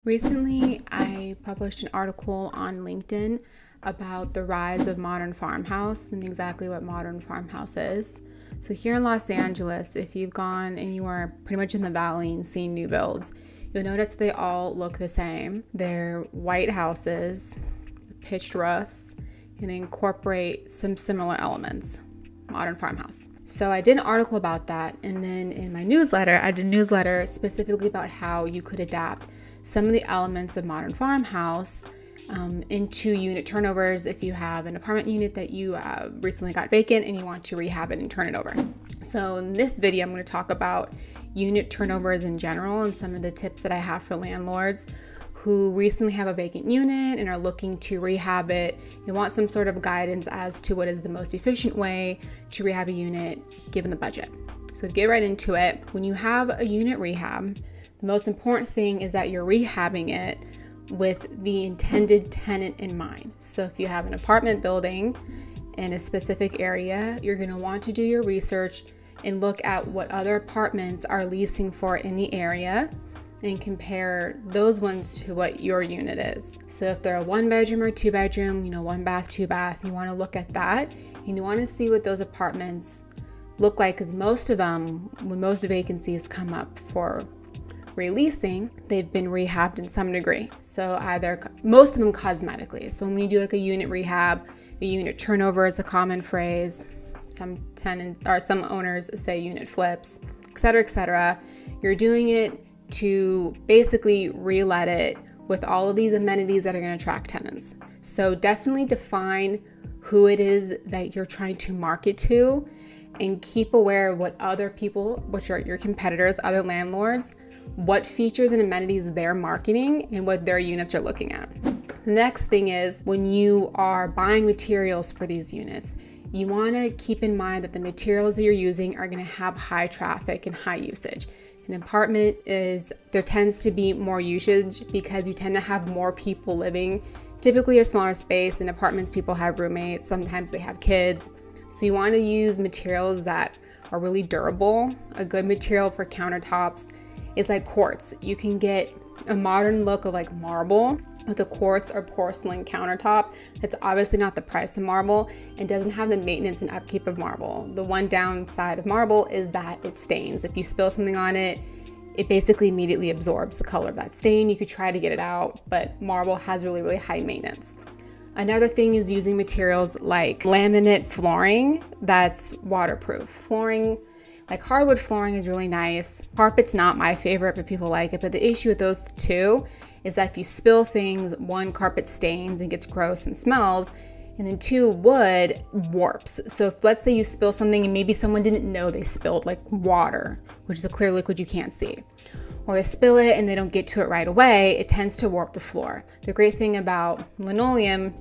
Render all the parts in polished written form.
Recently, I published an article on LinkedIn about the rise of modern farmhouse and exactly what modern farmhouse is. So here in Los Angeles, if you've gone and you are pretty much in the valley and seen new builds, you'll notice they all look the same. They're white houses with pitched roofs and they incorporate some similar elements, modern farmhouse. So I did an article about that, and then in my newsletter, I did a newsletter specifically about how you could adapt some of the elements of modern farmhouse into unit turnovers if you have an apartment unit that you recently got vacant and you want to rehab it and turn it over. So in this video, I'm going to talk about unit turnovers in general and some of the tips that I have for landlords who recently have a vacant unit and are looking to rehab it. You want some sort of guidance as to what is the most efficient way to rehab a unit given the budget. So to get right into it, when you have a unit rehab, the most important thing is that you're rehabbing it with the intended tenant in mind. So if you have an apartment building in a specific area, you're going to want to do your research and look at what other apartments are leasing for in the area and compare those ones to what your unit is. So if they're a 1-bedroom or 2-bedroom, 1 bath, 2 bath, you want to look at that and you want to see what those apartments look like, because most of them, when most vacancies come up for releasing, they've been rehabbed in some degree. So most of them cosmetically. So when you do like a unit rehab, a unit turnover is a common phrase. Some owners say unit flips, etc., etc. You're doing it to basically relet it with all of these amenities that are going to attract tenants. So definitely define who it is that you're trying to market to and keep aware of what other people, which are your competitors, other landlords, what features and amenities they're marketing and what their units are looking at. The next thing is, when you are buying materials for these units, you want to keep in mind that the materials that you're using are going to have high traffic and high usage. An apartment there tends to be more usage because you tend to have more people living, typically a smaller space. In apartments, people have roommates, sometimes they have kids. So you want to use materials that are really durable. A good material for countertops is like quartz. You can get a modern look of like marble with a quartz or porcelain countertop. That's obviously not the price of marble and doesn't have the maintenance and upkeep of marble. The one downside of marble is that it stains. If you spill something on it, it basically immediately absorbs the color of that stain. You could try to get it out, but marble has really, really high maintenance. Another thing is using materials like laminate flooring that's waterproof. Flooring, like hardwood flooring, is really nice. Carpet's not my favorite, but people like it. But the issue with those two is that if you spill things, one, carpet stains and gets gross and smells, and then two, wood warps. So if, let's say you spill something and maybe someone didn't know they spilled like water, which is a clear liquid you can't see, or they spill it and they don't get to it right away, it tends to warp the floor. The great thing about linoleum,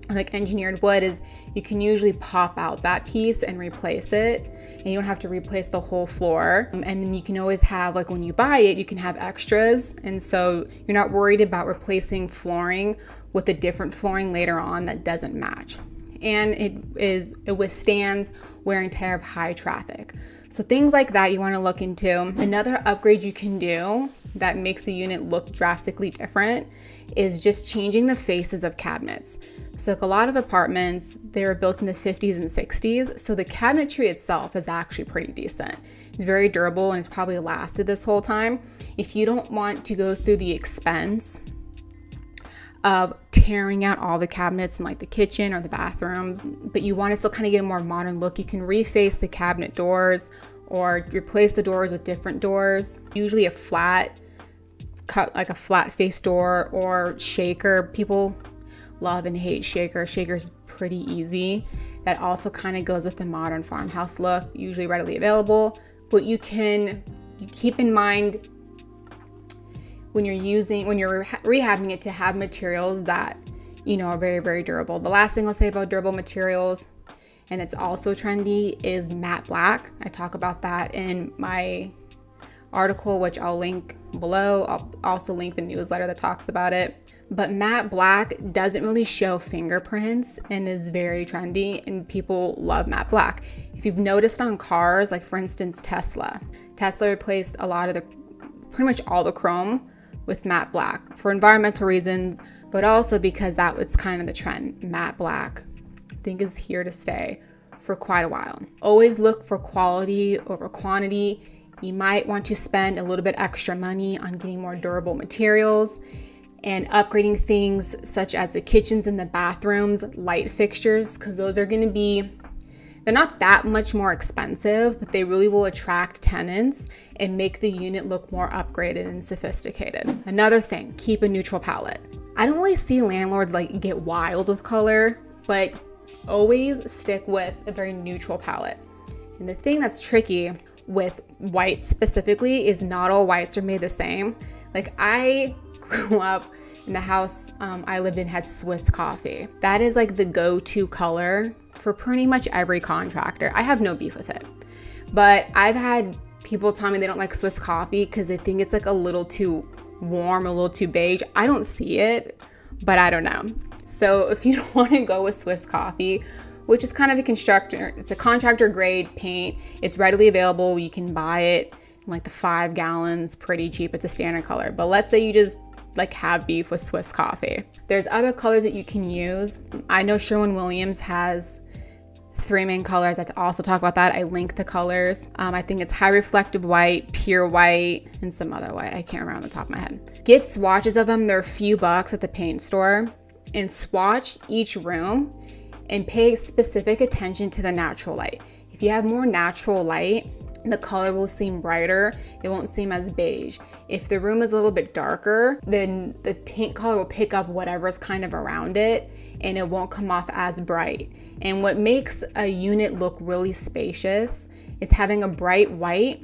like engineered wood, is you can usually pop out that piece and replace it, and you don't have to replace the whole floor. And then you can always have, like when you buy it, you can have extras, and so you're not worried about replacing flooring with a different flooring later on that doesn't match. And it withstands wear and tear of high traffic. So things like that you want to look into. Another upgrade you can do that makes a unit look drastically different is just changing the faces of cabinets. So like a lot of apartments, they were built in the 50s and 60s, so the cabinetry itself is actually pretty decent. It's very durable and it's probably lasted this whole time. If you don't want to go through the expense of tearing out all the cabinets in like the kitchen or the bathrooms, but you want to still kind of get a more modern look, you can reface the cabinet doors or replace the doors with different doors. Usually a flat cut, like a flat face door or shaker. People love and hate shaker. Shaker's pretty easy. That also kind of goes with the modern farmhouse look, usually readily available. But you keep in mind when you're rehabbing it to have materials that, are very, very durable. The last thing I'll say about durable materials, and it's also trendy, is matte black. I talk about that in my article, which I'll link below. I'll also link the newsletter that talks about it. But matte black doesn't really show fingerprints and is very trendy, and people love matte black. If you've noticed on cars, like for instance, Tesla replaced pretty much all the chrome with matte black for environmental reasons, but also because that was kind of the trend. Matte black, I think, is here to stay for quite a while. Always look for quality over quantity. You might want to spend a little bit extra money on getting more durable materials and upgrading things such as the kitchens and the bathrooms, light fixtures, because those are going to be, they're not that much more expensive, but they really will attract tenants and make the unit look more upgraded and sophisticated. Another thing, keep a neutral palette. I don't really see landlords like get wild with color, but always stick with a very neutral palette. And the thing that's tricky with white specifically is not all whites are made the same. Like, I grew up in the house I lived in had Swiss coffee. That is like the go-to color for pretty much every contractor. I have no beef with it, but I've had people tell me they don't like Swiss coffee because they think it's like a little too warm, a little too beige. I don't see it, but I don't know. So if you don't want to go with Swiss coffee, which is kind of it's a contractor grade paint, it's readily available. You can buy it in like the 5 gallons, pretty cheap. It's a standard color. But let's say you just like have beef with Swiss coffee. There's other colors that you can use. I know Sherwin-Williams has 3 main colors. I also talk about that. I link the colors. I think it's high reflective white, pure white, and some other white. I can't remember on the top of my head. Get swatches of them. They're a few bucks at the paint store, and swatch each room and pay specific attention to the natural light. If you have more natural light, the color will seem brighter. It won't seem as beige. If the room is a little bit darker, then the paint color will pick up whatever's kind of around it and it won't come off as bright. And what makes a unit look really spacious is having a bright white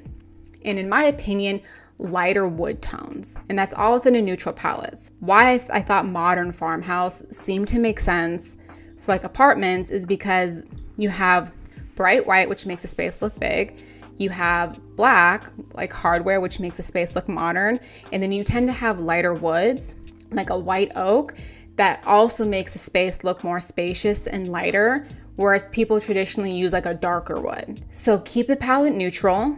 and, in my opinion, lighter wood tones. And that's all within a neutral palette. Why I thought modern farmhouse seemed to make sense for like apartments is because you have bright white, which makes a space look big. You have black, like hardware, which makes a space look modern. And then you tend to have lighter woods, like a white oak, that also makes a space look more spacious and lighter, whereas people traditionally use like a darker wood. So keep the palette neutral.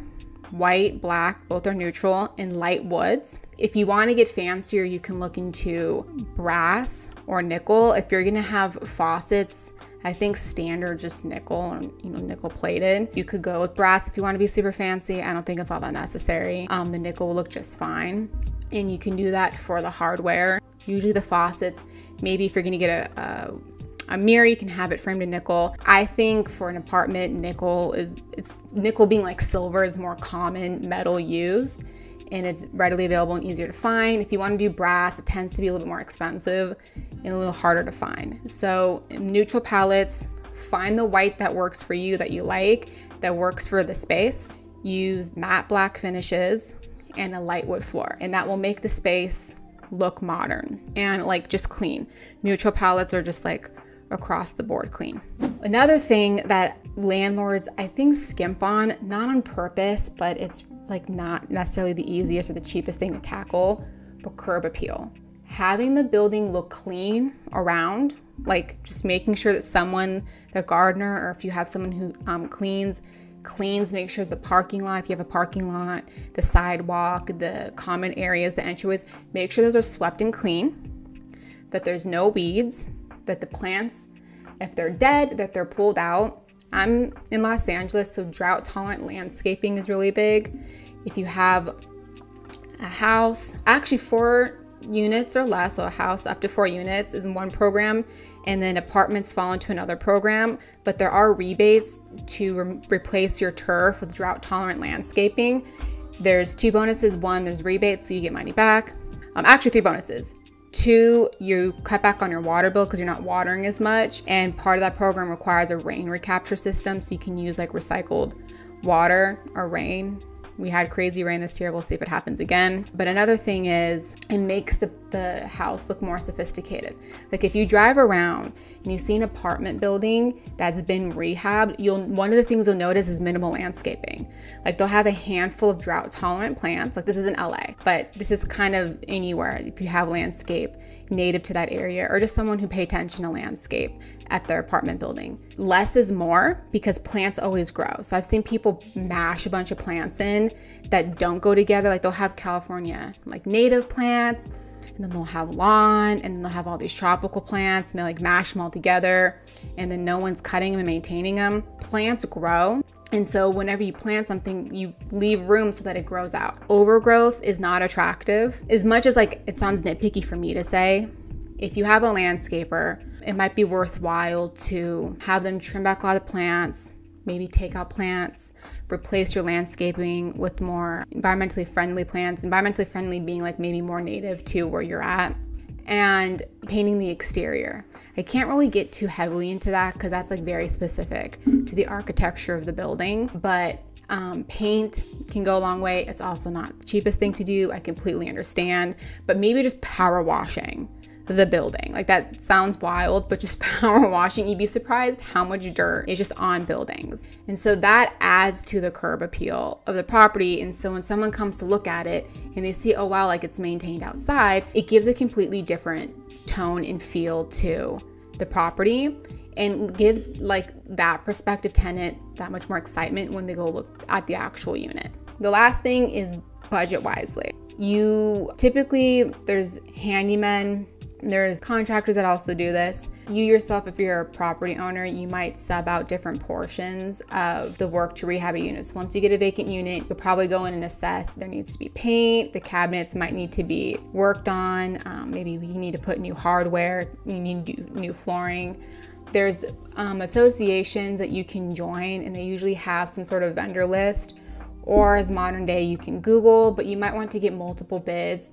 White, black, both are neutral, and light woods. If you want to get fancier, you can look into brass or nickel. If you're gonna have faucets, I think standard just nickel or nickel plated. You could go with brass if you want to be super fancy. I don't think it's all that necessary. The nickel will look just fine, and you can do that for the hardware. Usually the faucets, maybe if you're gonna get a mirror, you can have it framed in nickel. I think for an apartment, nickel being like silver is more common metal used, and it's readily available and easier to find. If you want to do brass, it tends to be a little bit more expensive and a little harder to find. So neutral palettes, find the white that works for you, that you like, that works for the space. Use matte black finishes and a light wood floor, and that will make the space look modern and like just clean. Neutral palettes are just like across the board clean. Another thing that landlords I think skimp on, not on purpose, but it's like not necessarily the easiest or the cheapest thing to tackle, but curb appeal. Having the building look clean around, like just making sure that someone, the gardener, or if you have someone who cleans, make sure the parking lot, if you have a parking lot, the sidewalk, the common areas, the entryways, make sure those are swept and clean, that there's no weeds, that the plants, if they're dead, that they're pulled out. I'm in Los Angeles, so drought tolerant landscaping is really big. If you have a house, actually 4 units or less, so a house up to 4 units is in one program, and then apartments fall into another program, but there are rebates to replace your turf with drought tolerant landscaping. There's 2 bonuses. 1, there's rebates, so you get money back. Actually 3 bonuses. 2, you cut back on your water bill because you're not watering as much, and part of that program requires a rain recapture system, so you can use like recycled water or rain. We had crazy rain this year. We'll see if it happens again. But another thing is it makes the house look more sophisticated. Like if you drive around and you see an apartment building that's been rehabbed, one of the things you'll notice is minimal landscaping. Like they'll have a handful of drought tolerant plants. Like this is in LA, but this is kind of anywhere. If you have landscape native to that area, or just someone who pay attention to landscape, at their apartment building. Less is more because plants always grow. So I've seen people mash a bunch of plants in that don't go together. Like they'll have California like native plants, and then they'll have lawn, and then they'll have all these tropical plants, and they like mash them all together, and then no one's cutting them and maintaining them. Plants grow. And so whenever you plant something, you leave room so that it grows out. Overgrowth is not attractive. As much as like it sounds nitpicky for me to say, if you have a landscaper, it might be worthwhile to have them trim back a lot of plants, maybe take out plants, replace your landscaping with more environmentally friendly plants, environmentally friendly being like maybe more native to where you're at, and painting the exterior. I can't really get too heavily into that because that's like very specific to the architecture of the building, but paint can go a long way. It's also not the cheapest thing to do. I completely understand, but maybe just power washing the building. Like that sounds wild, but just power washing, you'd be surprised how much dirt is just on buildings. And so that adds to the curb appeal of the property. And so when someone comes to look at it and they see, oh wow, like it's maintained outside, it gives a completely different tone and feel to the property and gives like that prospective tenant that much more excitement when they go look at the actual unit. The last thing is budget wisely. You typically, there's handymen, there's contractors that also do this. You yourself, if you're a property owner, you might sub out different portions of the work to rehab a unit. So once you get a vacant unit, you'll probably go in and assess there needs to be paint, the cabinets might need to be worked on, maybe you need to put new hardware, you need to do new flooring. There's associations that you can join, and they usually have some sort of vendor list, or as modern day you can Google, but you might want to get multiple bids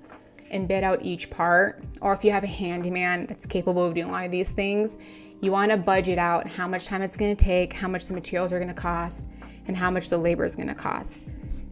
and bid out each part. Or if you have a handyman that's capable of doing a lot of these things, you want to budget out how much time it's going to take, how much the materials are going to cost, and how much the labor is going to cost.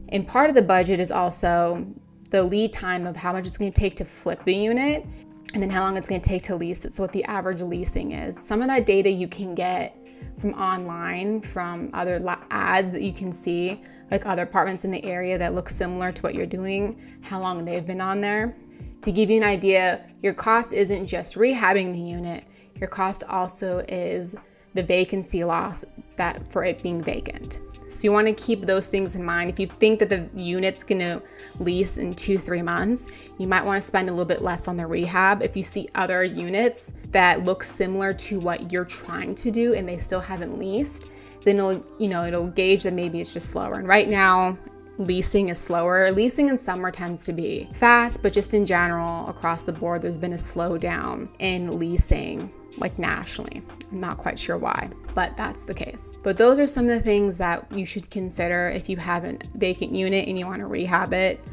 And part of the budget is also the lead time of how much it's going to take to flip the unit, and then how long it's going to take to lease it. So what the average leasing is. Some of that data you can get from online, from other ads that you can see, like other apartments in the area that look similar to what you're doing, how long they've been on there. To give you an idea, your cost isn't just rehabbing the unit, your cost also is the vacancy loss that for it being vacant. So you want to keep those things in mind. If you think that the unit's going to lease in 2-3 months, you might want to spend a little bit less on the rehab. If you see other units that look similar to what you're trying to do and they still haven't leased, then it'll gauge that maybe it's just slower. And right now, leasing is slower. Leasing in summer tends to be fast, but just in general, across the board, there's been a slowdown in leasing, like nationally. I'm not quite sure why, but that's the case. But those are some of the things that you should consider if you have a vacant unit and you want to rehab it.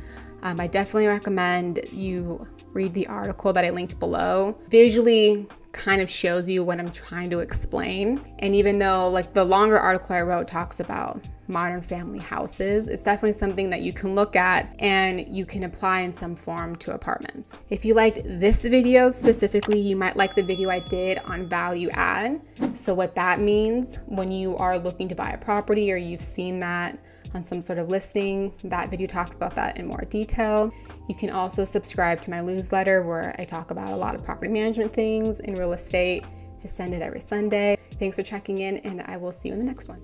I definitely recommend you read the article that I linked below. Visually kind of shows you what I'm trying to explain. And even though like the longer article I wrote talks about modern family houses, it's definitely something that you can look at and you can apply in some form to apartments. If you liked this video specifically, you might like the video I did on value add. So what that means when you are looking to buy a property or you've seen that on some sort of listing, that video talks about that in more detail. You can also subscribe to my newsletter where I talk about a lot of property management things in real estate. I send it every Sunday. Thanks for checking in, and I will see you in the next one.